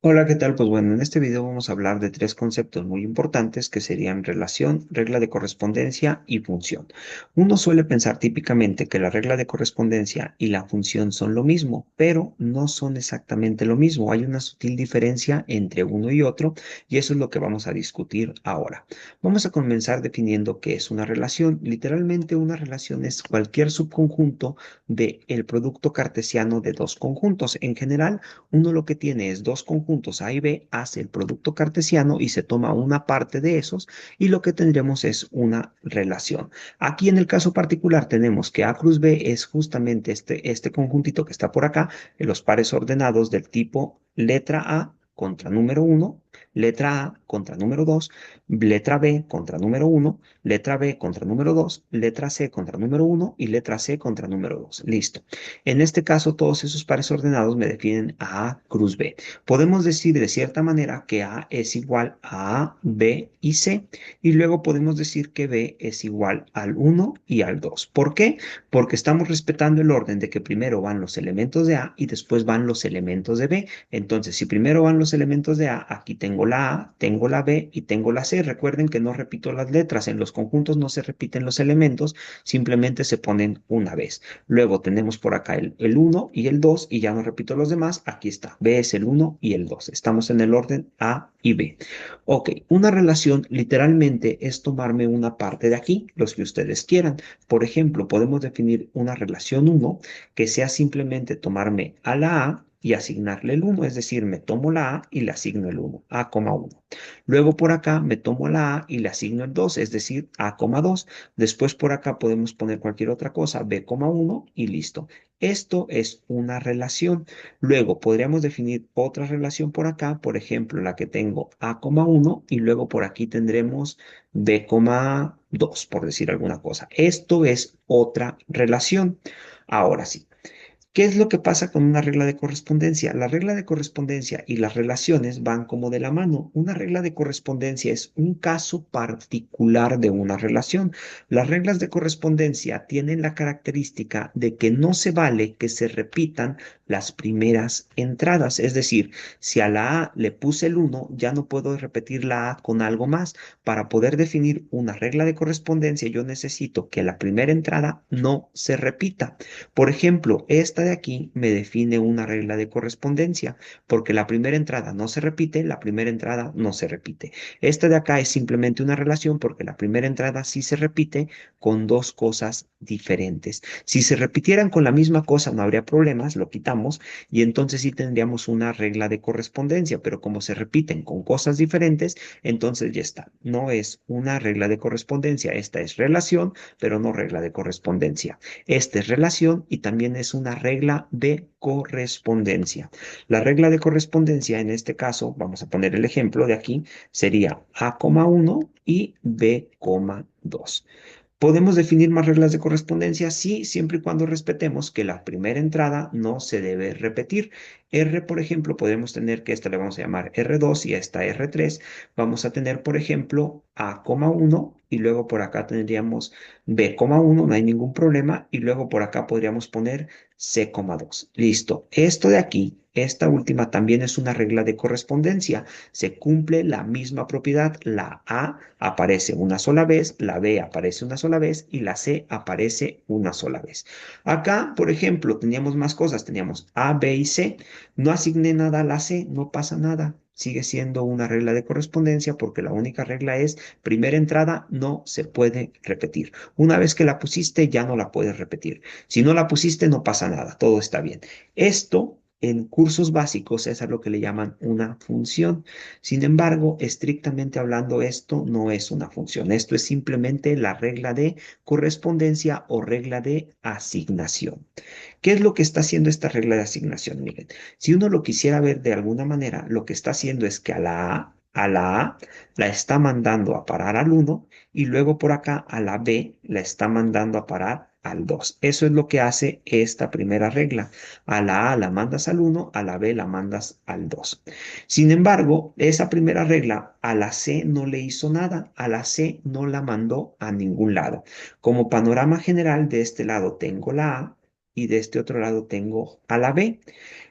Hola, ¿qué tal? Pues bueno, en este video vamos a hablar de tres conceptos muy importantes que serían relación, regla de correspondencia y función. Uno suele pensar típicamente que la regla de correspondencia y la función son lo mismo, pero no son exactamente lo mismo. Hay una sutil diferencia entre uno y otro y eso es lo que vamos a discutir ahora. Vamos a comenzar definiendo qué es una relación. Literalmente una relación es cualquier subconjunto del producto cartesiano de dos conjuntos. En general, uno lo que tiene es dos conjuntos A y B, hace el producto cartesiano y se toma una parte de esos y lo que tendremos es una relación. Aquí en el caso particular tenemos que A cruz B es justamente este conjuntito que está por acá, en los pares ordenados del tipo letra A contra número uno, letra A contra número 2, letra B contra número uno, letra B contra número 2, letra C contra número uno y letra C contra número 2. Listo. En este caso, todos esos pares ordenados me definen a A cruz B. Podemos decir de cierta manera que A es igual a A, B y C, y luego podemos decir que B es igual al uno y al 2. ¿Por qué? Porque estamos respetando el orden de que primero van los elementos de A y después van los elementos de B. Entonces, si primero van los elementos de A, aquí tengo la A, tengo la B y tengo la C. Recuerden que no repito las letras. En los conjuntos no se repiten los elementos, simplemente se ponen una vez. Luego tenemos por acá el 1 y el 2 y ya no repito los demás. Aquí está. B es el uno y el 2. Estamos en el orden A y B. Ok, una relación literalmente es tomarme una parte de aquí, los que ustedes quieran. Por ejemplo, podemos definir una relación uno que sea simplemente tomarme a la A y asignarle el uno, es decir, me tomo la A y le asigno el uno, A, uno. Luego por acá me tomo la A y le asigno el 2, es decir, A, 2. Después por acá podemos poner cualquier otra cosa, B,1 y listo. Esto es una relación. Luego podríamos definir otra relación por acá, por ejemplo, la que tengo A,1 y luego por aquí tendremos B,2, por decir alguna cosa. Esto es otra relación. Ahora sí. ¿Qué es lo que pasa con una regla de correspondencia? La regla de correspondencia y las relaciones van como de la mano. Una regla de correspondencia es un caso particular de una relación. Las reglas de correspondencia tienen la característica de que no se vale que se repitan las primeras entradas. Es decir, si a la A le puse el uno, ya no puedo repetir la A con algo más. Para poder definir una regla de correspondencia, yo necesito que la primera entrada no se repita. Por ejemplo, esta de aquí me define una regla de correspondencia, porque la primera entrada no se repite, la primera entrada no se repite. Esta de acá es simplemente una relación porque la primera entrada sí se repite con dos cosas diferentes. Si se repitieran con la misma cosa no habría problemas, lo quitamos y entonces sí tendríamos una regla de correspondencia, pero como se repiten con cosas diferentes, entonces ya está. No es una regla de correspondencia, esta es relación, pero no regla de correspondencia. Esta es relación y también es una regla de correspondencia. La regla de correspondencia en este caso, vamos a poner el ejemplo de aquí, sería A,1 y B,2. ¿Podemos definir más reglas de correspondencia? Sí, siempre y cuando respetemos que la primera entrada no se debe repetir. R, por ejemplo, podemos tener que esta le vamos a llamar R2 y a esta R3. Vamos a tener, por ejemplo, A,1 y luego por acá tendríamos B,1, no hay ningún problema. Y luego por acá podríamos poner C,2. Listo. Esto de aquí, esta última también es una regla de correspondencia. Se cumple la misma propiedad. La A aparece una sola vez, la B aparece una sola vez y la C aparece una sola vez. Acá, por ejemplo, teníamos más cosas. Teníamos A, B y C. No asigné nada a la C, no pasa nada. Sigue siendo una regla de correspondencia porque la única regla es primera entrada no se puede repetir. Una vez que la pusiste ya no la puedes repetir. Si no la pusiste no pasa nada, todo está bien. Esto en cursos básicos es a lo que le llaman una función. Sin embargo, estrictamente hablando, esto no es una función. Esto es simplemente la regla de correspondencia o regla de asignación. ¿Qué es lo que está haciendo esta regla de asignación? Miren, si uno lo quisiera ver de alguna manera, lo que está haciendo es que a la A la está mandando a parar al uno y luego por acá a la B la está mandando a parar al 2. Eso es lo que hace esta primera regla. A la A la mandas al uno, a la B la mandas al 2. Sin embargo, esa primera regla a la C no le hizo nada, a la C no la mandó a ningún lado. Como panorama general, de este lado tengo la A, y de este otro lado tengo a la B.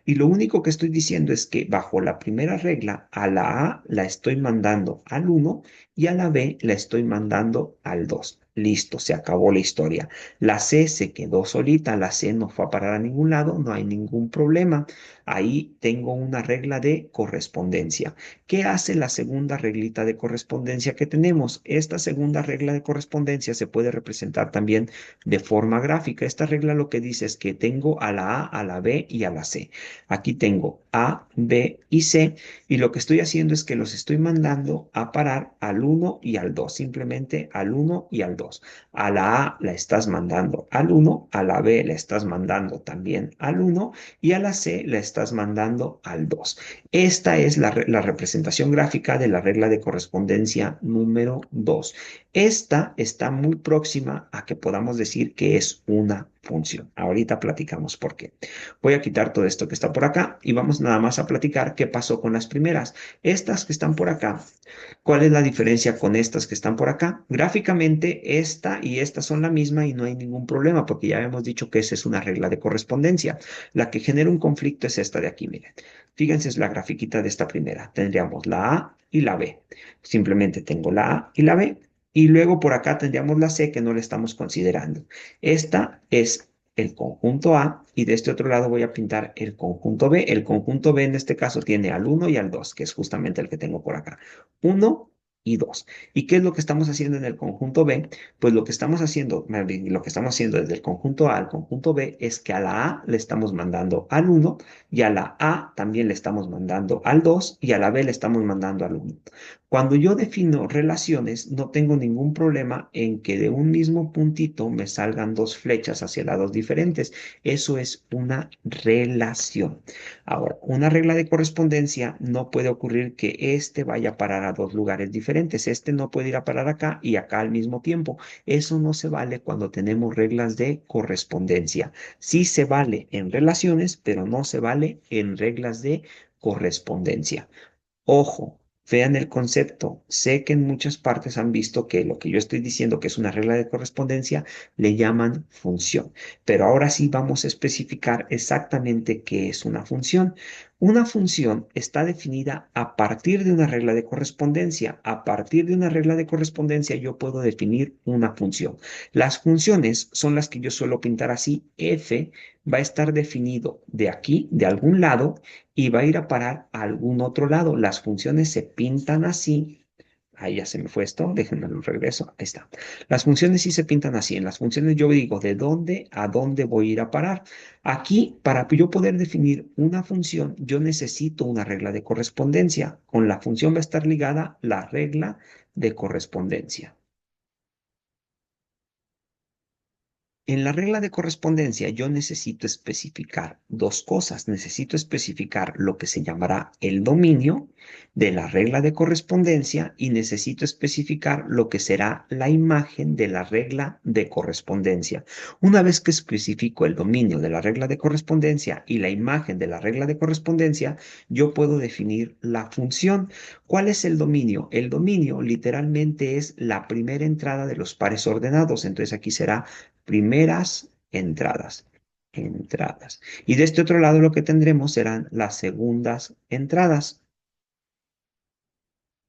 Y lo único que estoy diciendo es que bajo la primera regla, a la A la estoy mandando al 1 y a la B la estoy mandando al 2. Listo, se acabó la historia. La C se quedó solita, la C no fue a parar a ningún lado, no hay ningún problema. Ahí tengo una regla de correspondencia. ¿Qué hace la segunda reglita de correspondencia que tenemos? Esta segunda regla de correspondencia se puede representar también de forma gráfica. Esta regla lo que dice es que tengo a la A, a la B y a la C. Aquí tengo A, B y C y lo que estoy haciendo es que los estoy mandando a parar al 1 y al 2, simplemente al 1 y al 2. A la A la estás mandando al 1, a la B la estás mandando también al 1 y a la C la estás mandando al 2. Esta es la representación gráfica de la regla de correspondencia número 2. Esta está muy próxima a que podamos decir que es una función. Ahorita platicamos por qué. Voy a quitar todo esto que está por acá y vamos nada más a platicar qué pasó con las primeras. Estas que están por acá, ¿cuál es la diferencia con estas que están por acá? Gráficamente, esta y esta son la misma y no hay ningún problema porque ya hemos dicho que esa es una regla de correspondencia. La que genera un conflicto es esta de aquí, miren. Fíjense, es la grafiquita de esta primera. Tendríamos la A y la B. Simplemente tengo la A y la B. Y luego por acá tendríamos la C que no la estamos considerando. Esta es el conjunto A y de este otro lado voy a pintar el conjunto B. El conjunto B en este caso tiene al 1 y al 2, que es justamente el que tengo por acá. 1 y 2. ¿Y qué es lo que estamos haciendo en el conjunto B? Pues lo que estamos haciendo, lo que estamos haciendo desde el conjunto A al conjunto B es que a la A le estamos mandando al 1 y a la A también le estamos mandando al 2 y a la B le estamos mandando al 1. Cuando yo defino relaciones, no tengo ningún problema en que de un mismo puntito me salgan dos flechas hacia lados diferentes. Eso es una relación. Ahora, una regla de correspondencia no puede ocurrir que este vaya a parar a dos lugares diferentes. Este no puede ir a parar acá y acá al mismo tiempo. Eso no se vale cuando tenemos reglas de correspondencia. Sí se vale en relaciones, pero no se vale en reglas de correspondencia. Ojo, vean el concepto. Sé que en muchas partes han visto que lo que yo estoy diciendo que es una regla de correspondencia le llaman función. Pero ahora sí vamos a especificar exactamente qué es una función. Una función está definida a partir de una regla de correspondencia. A partir de una regla de correspondencia yo puedo definir una función. Las funciones son las que yo suelo pintar así. F va a estar definido de aquí, de algún lado, y va a ir a parar a algún otro lado. Las funciones se pintan así. Ahí ya se me fue esto, déjenme lo regreso. Ahí está. Las funciones sí se pintan así. En las funciones yo digo de dónde a dónde voy a ir a parar. Aquí, para yo poder definir una función, yo necesito una regla de correspondencia. Con la función va a estar ligada la regla de correspondencia. En la regla de correspondencia yo necesito especificar dos cosas. Necesito especificar lo que se llamará el dominio de la regla de correspondencia y necesito especificar lo que será la imagen de la regla de correspondencia. Una vez que especifico el dominio de la regla de correspondencia y la imagen de la regla de correspondencia, yo puedo definir la función. ¿Cuál es el dominio? El dominio literalmente es la primera entrada de los pares ordenados. Entonces aquí será primeras entradas. Entradas. Y de este otro lado lo que tendremos serán las segundas entradas.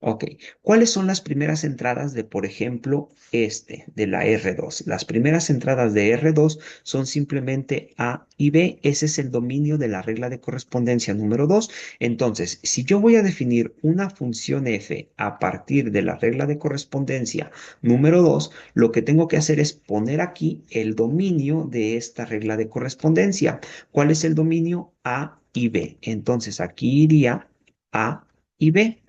Ok, ¿cuáles son las primeras entradas de, por ejemplo, de la R2? Las primeras entradas de R2 son simplemente A y B. Ese es el dominio de la regla de correspondencia número 2. Entonces, si yo voy a definir una función f a partir de la regla de correspondencia número 2, lo que tengo que hacer es poner aquí el dominio de esta regla de correspondencia. ¿Cuál es el dominio? A y B. Entonces, aquí iría A y B.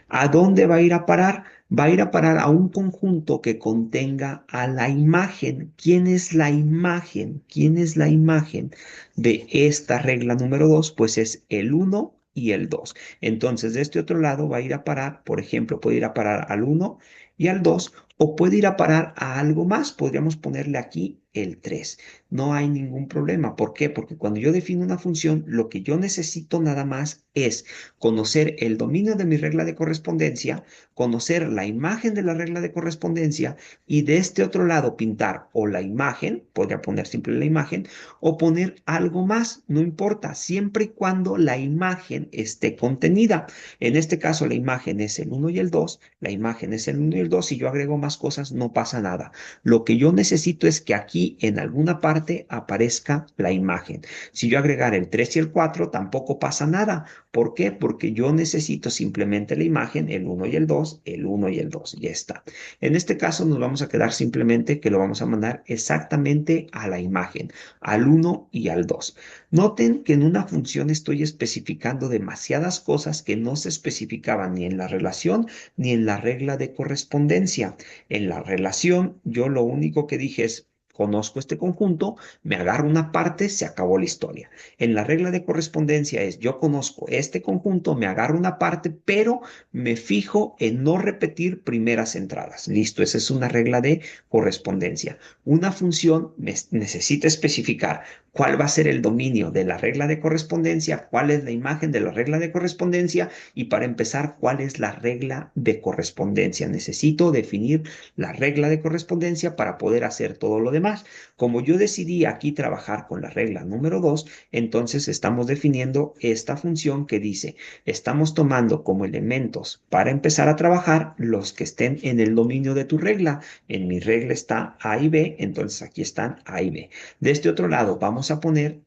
¿A dónde va a ir a parar? Va a ir a parar a un conjunto que contenga a la imagen. ¿Quién es la imagen? ¿Quién es la imagen de esta regla número 2? Pues es el 1 y el 2. Entonces, de este otro lado va a ir a parar, por ejemplo, puede ir a parar al 1 y al 2 o puede ir a parar a algo más. Podríamos ponerle aquí el 3. No hay ningún problema. ¿Por qué? Porque cuando yo defino una función, lo que yo necesito nada más es conocer el dominio de mi regla de correspondencia, conocer la imagen de la regla de correspondencia y de este otro lado pintar o la imagen, podría poner simple la imagen, o poner algo más, no importa, siempre y cuando la imagen esté contenida. En este caso, la imagen es el uno y el 2. La imagen es el uno y el 2. Si yo agrego más cosas, no pasa nada. Lo que yo necesito es que aquí en alguna parte aparezca la imagen. Si yo agregar el 3 y el 4, tampoco pasa nada. ¿Por qué? Porque yo necesito simplemente la imagen, el uno y el 2, el uno y el 2. Ya está. En este caso nos vamos a quedar simplemente que lo vamos a mandar exactamente a la imagen, al uno y al 2. Noten que en una función estoy especificando demasiadas cosas que no se especificaban ni en la relación ni en la regla de correspondencia. En la relación, yo lo único que dije es, conozco este conjunto, me agarro una parte, se acabó la historia. En la regla de correspondencia es, yo conozco este conjunto, me agarro una parte, pero me fijo en no repetir primeras entradas. Listo, esa es una regla de correspondencia. Una función necesita especificar cuál va a ser el dominio de la regla de correspondencia, cuál es la imagen de la regla de correspondencia y para empezar, cuál es la regla de correspondencia. Necesito definir la regla de correspondencia para poder hacer todo lo demás. Como yo decidí aquí trabajar con la regla número 2, entonces estamos definiendo esta función que dice, estamos tomando como elementos para empezar a trabajar los que estén en el dominio de tu regla. En mi regla está A y B, entonces aquí están A y B. De este otro lado vamos a poner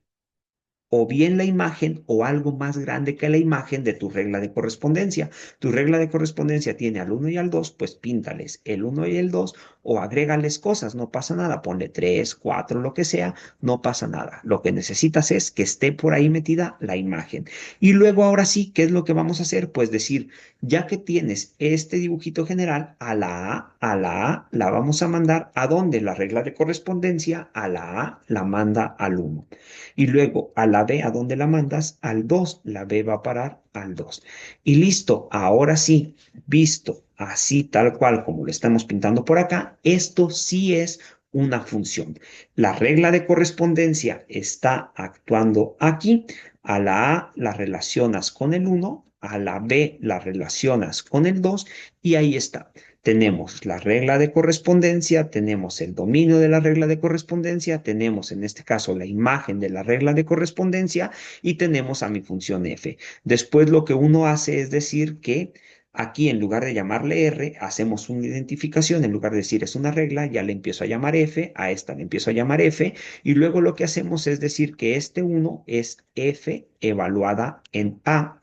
o bien la imagen o algo más grande que la imagen de tu regla de correspondencia. Tu regla de correspondencia tiene al uno y al 2, pues píntales el uno y el 2 o agrégales cosas, no pasa nada, ponle 3, 4, lo que sea, no pasa nada. Lo que necesitas es que esté por ahí metida la imagen. Y luego ahora sí, ¿qué es lo que vamos a hacer? Pues decir, ya que tienes este dibujito general, a la A la vamos a mandar ¿a dónde? La regla de correspondencia a la A la manda al uno. Y luego a la B, ¿a dónde la mandas? Al 2. La B va a parar al 2. Y listo, ahora sí, visto así tal cual como lo estamos pintando por acá, esto sí es una función. La regla de correspondencia está actuando aquí. A la A la relacionas con el 1, a la B la relacionas con el 2 y ahí está. Tenemos la regla de correspondencia, tenemos el dominio de la regla de correspondencia, tenemos en este caso la imagen de la regla de correspondencia y tenemos a mi función f. Después lo que uno hace es decir que aquí en lugar de llamarle r, hacemos una identificación, en lugar de decir es una regla, ya le empiezo a llamar f, a esta le empiezo a llamar f y luego lo que hacemos es decir que este 1 es f evaluada en a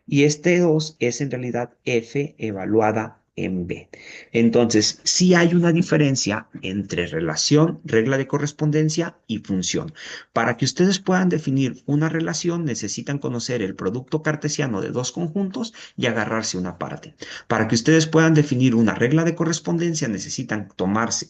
y este 2 es en realidad f evaluada en b. Entonces, sí hay una diferencia entre relación, regla de correspondencia y función. Para que ustedes puedan definir una relación, necesitan conocer el producto cartesiano de dos conjuntos y agarrarse una parte. Para que ustedes puedan definir una regla de correspondencia, necesitan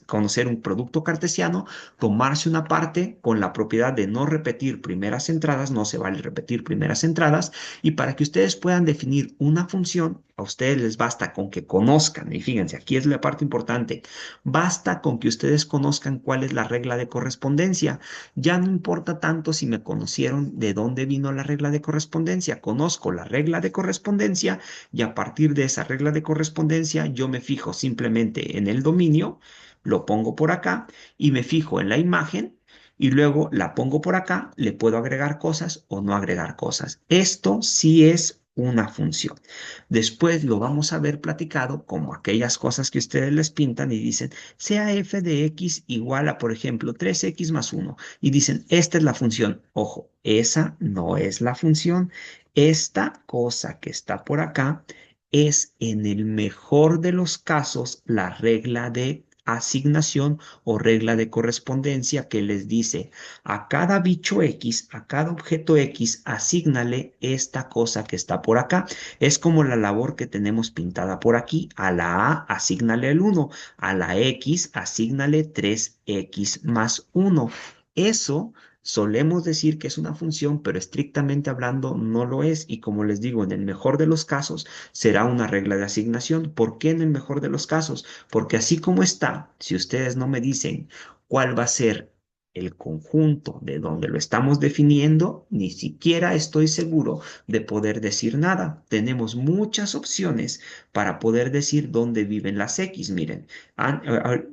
conocer un producto cartesiano, tomarse una parte con la propiedad de no repetir primeras entradas, no se vale repetir primeras entradas, y para que ustedes puedan definir una función, a ustedes les basta con que conozcan, y fíjense, aquí es la parte importante, basta con que ustedes conozcan cuál es la regla de correspondencia. Ya no importa tanto si me conocieron de dónde vino la regla de correspondencia, conozco la regla de correspondencia y a partir de esa regla de correspondencia yo me fijo simplemente en el dominio, lo pongo por acá y me fijo en la imagen y luego la pongo por acá, le puedo agregar cosas o no agregar cosas. Esto sí es una función. Después lo vamos a ver platicado como aquellas cosas que ustedes les pintan y dicen, sea f de x igual a, por ejemplo, 3x más 1. Y dicen, esta es la función. Ojo, esa no es la función. Esta cosa que está por acá es en el mejor de los casos la regla de asignación o regla de correspondencia que les dice a cada bicho X, a cada objeto X, asígnale esta cosa que está por acá. Es como la labor que tenemos pintada por aquí. A la A, asígnale el 1. A la X, asígnale 3X más 1. Eso Solemos decir que es una función, pero estrictamente hablando no lo es. Y como les digo, en el mejor de los casos será una regla de asignación. ¿Por qué en el mejor de los casos? Porque así como está, si ustedes no me dicen cuál va a ser el conjunto de donde lo estamos definiendo, ni siquiera estoy seguro de poder decir nada. Tenemos muchas opciones para poder decir dónde viven las X. Miren,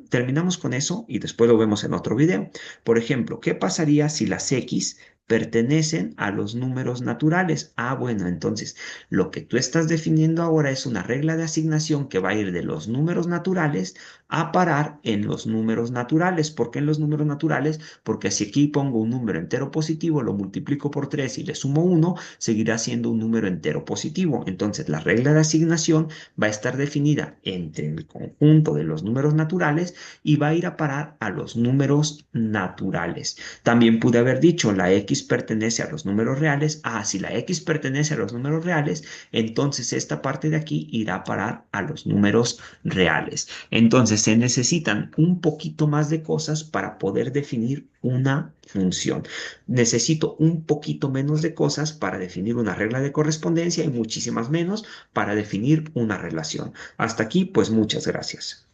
terminamos con eso y después lo vemos en otro video. Por ejemplo, ¿qué pasaría si las X pertenecen a los números naturales? Ah, bueno, entonces lo que tú estás definiendo ahora es una regla de asignación que va a ir de los números naturales a parar en los números naturales. ¿Por qué en los números naturales? Porque si aquí pongo un número entero positivo, lo multiplico por 3 y le sumo 1, seguirá siendo un número entero positivo. Entonces la regla de asignación va a estar definida entre el conjunto de los números naturales y va a ir a parar a los números naturales. También pude haber dicho la X pertenece a los números reales. Ah, si la X pertenece a los números reales, entonces esta parte de aquí irá a parar a los números reales. Entonces se necesitan un poquito más de cosas para poder definir una función. Necesito un poquito menos de cosas para definir una regla de correspondencia y muchísimas menos para definir una relación. Hasta aquí, pues muchas gracias.